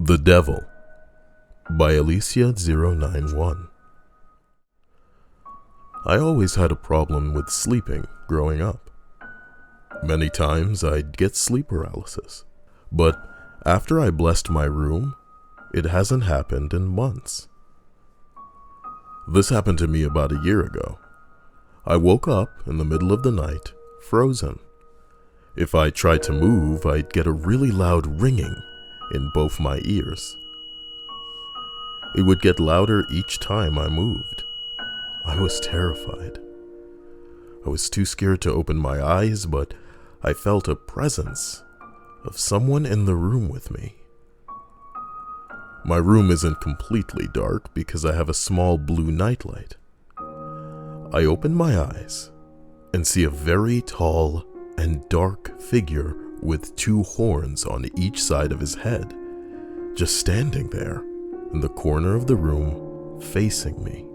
The Devil by Alicia091. I always had a problem with sleeping growing up. Many times I'd get sleep paralysis, but after I blessed my room, it hasn't happened in months. This happened to me about a year ago. I woke up in the middle of the night, frozen. If I tried to move, I'd get a really loud ringing in both my ears. It would get louder each time I moved. I was terrified. I was too scared to open my eyes, but I felt a presence of someone in the room with me. My room isn't completely dark because I have a small blue nightlight. I open my eyes and see a very tall and dark figure with two horns on each side of his head, just standing there in the corner of the room facing me.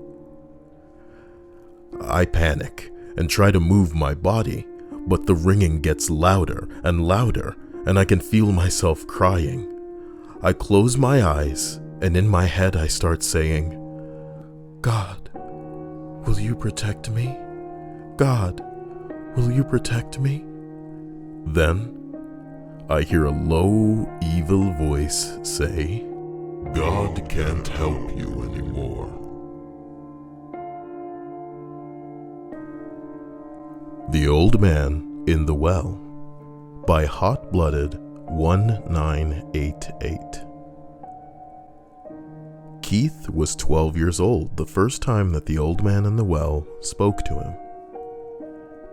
I panic and try to move my body, but the ringing gets louder and louder, and I can feel myself crying. I close my eyes, and in my head I start saying, "God, will you protect me? God, will you protect me?" Then I hear a low, evil voice say, "God can't help you anymore." The Old Man in the Well by Hot-Blooded 1988. Keith was 12 years old the first time that the Old Man in the Well spoke to him.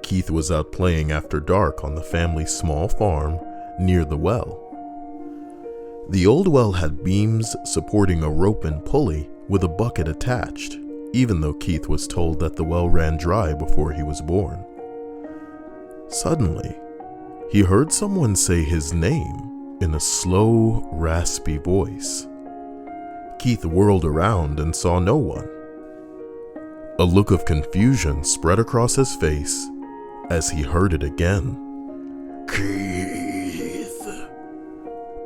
Keith was out playing after dark on the family's small farm near the well. The old well had beams supporting a rope and pulley with a bucket attached, even though Keith was told that the well ran dry before he was born. Suddenly, he heard someone say his name in a slow, raspy voice. Keith whirled around and saw no one. A look of confusion spread across his face as he heard it again. "Keith."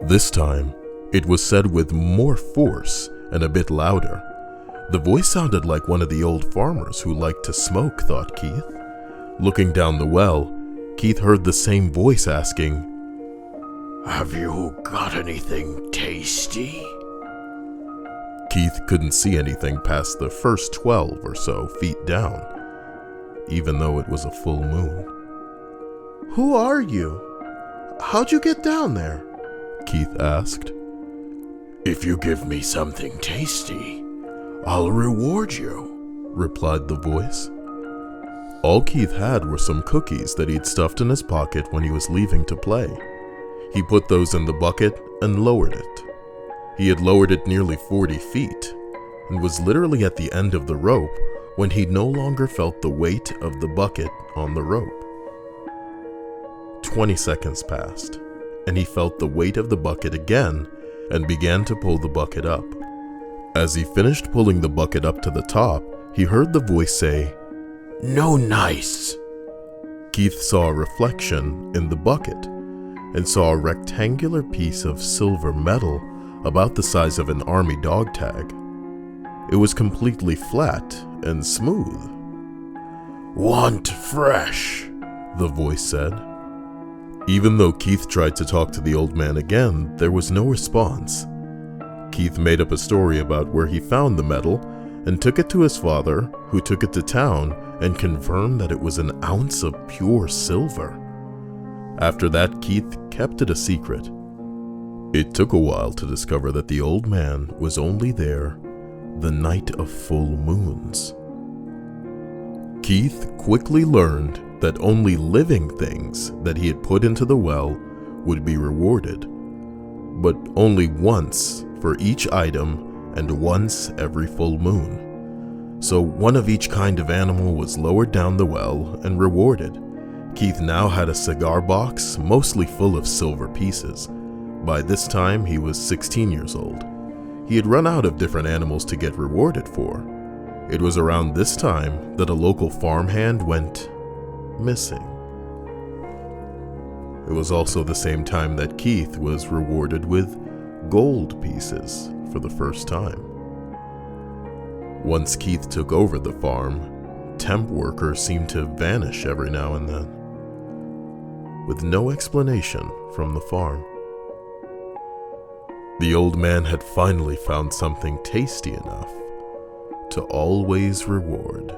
This time, it was said with more force and a bit louder. The voice sounded like one of the old farmers who liked to smoke, thought Keith. Looking down the well, Keith heard the same voice asking, "Have you got anything tasty?" Keith couldn't see anything past the first 12 or so feet down, even though it was a full moon. "Who are you? How'd you get down there?" Keith asked. "If you give me something tasty, I'll reward you," replied the voice. All Keith had were some cookies that he'd stuffed in his pocket when he was leaving to play. He put those in the bucket and lowered it. He had lowered it nearly 40 feet and was literally at the end of the rope when he no longer felt the weight of the bucket on the rope. 20 seconds passed, and he felt the weight of the bucket again and began to pull the bucket up. As he finished pulling the bucket up to the top, he heard the voice say, "No nice." Keith saw a reflection in the bucket and saw a rectangular piece of silver metal about the size of an army dog tag. It was completely flat and smooth. "Want fresh," the voice said. Even though Keith tried to talk to the old man again, there was no response. Keith made up a story about where he found the metal and took it to his father, who took it to town and confirmed that it was an ounce of pure silver. After that, Keith kept it a secret. It took a while to discover that the old man was only there the night of full moons. Keith quickly learned that only living things that he had put into the well would be rewarded, but only once for each item and once every full moon. So one of each kind of animal was lowered down the well and rewarded. Keith now had a cigar box mostly full of silver pieces. By this time, he was 16 years old. He had run out of different animals to get rewarded for. It was around this time that a local farmhand went missing. It was also the same time that Keith was rewarded with gold pieces for the first time. Once Keith took over the farm, temp workers seemed to vanish every now and then, with no explanation from the farm. The old man had finally found something tasty enough to always reward.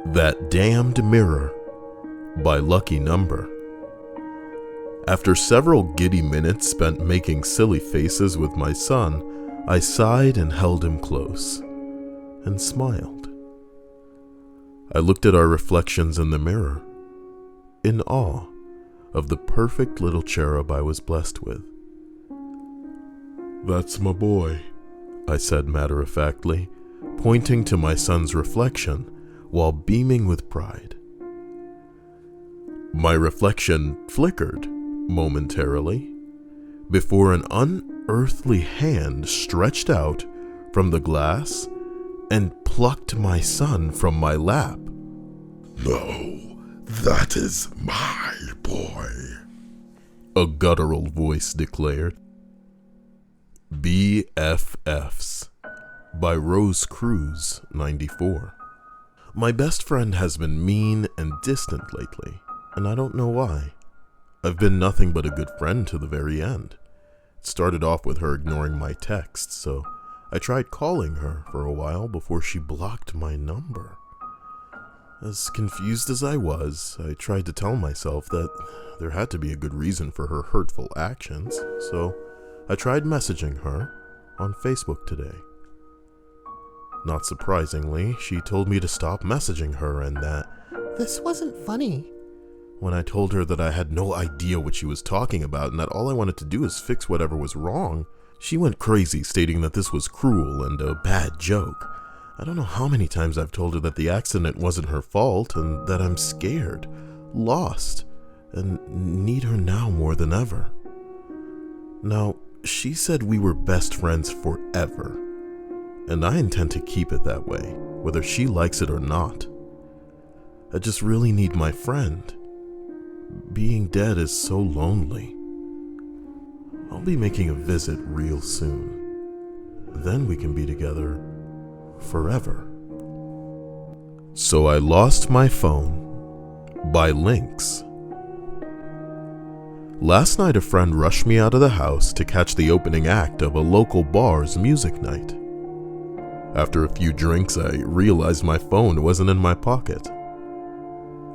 That Damned Mirror by Lucky Number. After several giddy minutes spent making silly faces with my son, I sighed and held him close and smiled. I looked at our reflections in the mirror, in awe of the perfect little cherub I was blessed with. That's my boy, I said matter-of-factly, pointing to my son's reflection while beaming with pride. My reflection flickered momentarily before an unearthly hand stretched out from the glass and plucked my son from my lap. No, that is my boy, a guttural voice declared. BFFs by Rose Cruz 94. My best friend has been mean and distant lately, and I don't know why. I've been nothing but a good friend to the very end. It started off with her ignoring my texts, so I tried calling her for a while before she blocked my number. As confused as I was, I tried to tell myself that there had to be a good reason for her hurtful actions, so I tried messaging her on Facebook today. Not surprisingly, she told me to stop messaging her and that this wasn't funny. When I told her that I had no idea what she was talking about and that all I wanted to do is fix whatever was wrong, she went crazy, stating that this was cruel and a bad joke. I don't know how many times I've told her that the accident wasn't her fault and that I'm scared, lost, and need her now more than ever. Now, she said we were best friends forever, and I intend to keep it that way, whether she likes it or not. I just really need my friend. Being dead is so lonely. I'll be making a visit real soon. Then we can be together forever. So I lost my phone by Lynx. Last night a friend rushed me out of the house to catch the opening act of a local bar's music night. After a few drinks, I realized my phone wasn't in my pocket.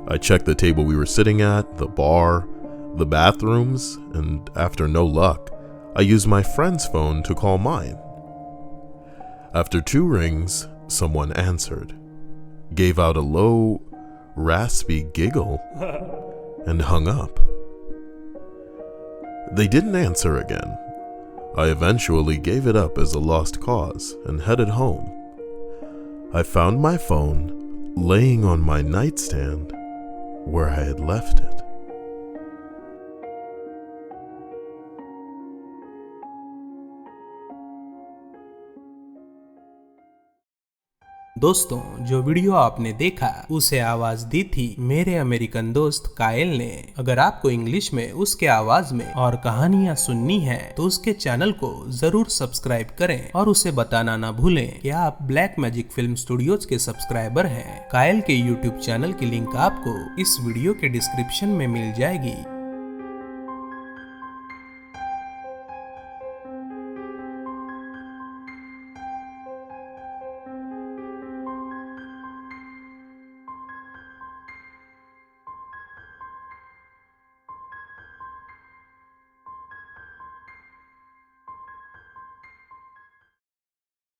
I checked the table we were sitting at, the bar, the bathrooms, and after no luck, I used my friend's phone to call mine. After 2 rings, someone answered, gave out a low, raspy giggle, and hung up. They didn't answer again. I eventually gave it up as a lost cause and headed home. I found my phone laying on my nightstand where I had left it. दोस्तों, जो video आपने देखा उसे आवाज दी थी मेरे American दोस्त कायल ने। अगर आपको इंग्लिश में उसके आवाज में और कहानियां सुननी है तो उसके चैनल को जरूर सब्सक्राइब करें और उसे बताना ना भूलें कि आप ब्लैक मैजिक फिल्म स्टूडियोज के सब्सक्राइबर हैं। कायल के यूट्यूब चैनल की लिंक आपको इस वीडियो के डिस्क्रिप्शन में मिल जाएगी।